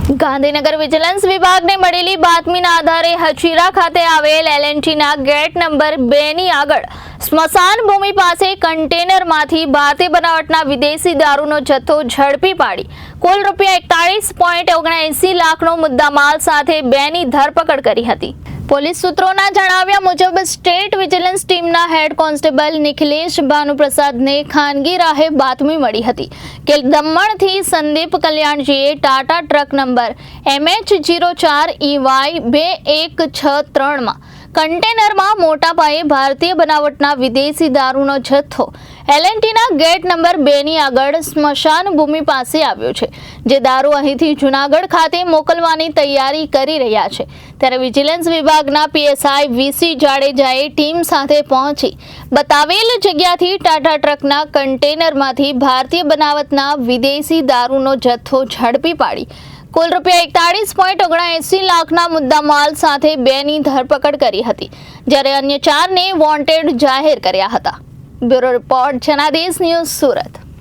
Gandhinagar vigilance વિભાગને મળેલી બાતમીના આધારે હજીરા ખાતે આવેલ L&Tના ગેટ નંબર 2 ની આગળ સ્મશાન ભૂમિ પાસે કન્ટેનરમાંથી ભારતીય બનાવટના વિદેશી દારૂનો જથ્થો ઝડપી પાડી કુલ ₹41.79 લાખનો મુદ્દામાલ સાથે 2 ની ધરપકડ કરી હતી। પોલીસ સૂત્રોના જણાવ્યા મુજબ સ્ટેટ વિજિલન્સ ટીમના હેડ કોન્સ્ટેબલ નિખિલેશ ભાનુપ્રસાદને ખાનગી રાહે બાતમી મળી હતી કે દમણથી સંદીપ કલ્યાણજીએ ટાટા ટ્રક નંબર MH04EY2163માં કન્ટેનરમાં મોટા પાયે ભારતીય બનાવટના વિદેશી દારૂનો જથ્થો L&Tના ગેટ નંબર 2 ની આગળ સ્મશાન ભૂમિ પાસે આવ્યો છે, જે દારૂ અહીંથી જૂનાગઢ ખાતે મોકલવાની તૈયારી કરી રહ્યા છે। ત્યારે વિજિલન્સ વિભાગના PSI VC જાડેજાએ ટીમ સાથે પહોંચી બતાવેલ જગ્યાથી ટાટા ટ્રકના કન્ટેનરમાંથી ભારતીય બનાવટના વિદેશી દારૂનો જથ્થો ઝડપી પાડી કુલ ₹41.79 લાખના મુદ્દામાલ સાથે 2 ની ધરપકડ કરી હતી, જ્યારે અન્ય 4ને વોન્ટેડ જાહેર કર્યા હતા। Bureau report Janadesh news, Surat.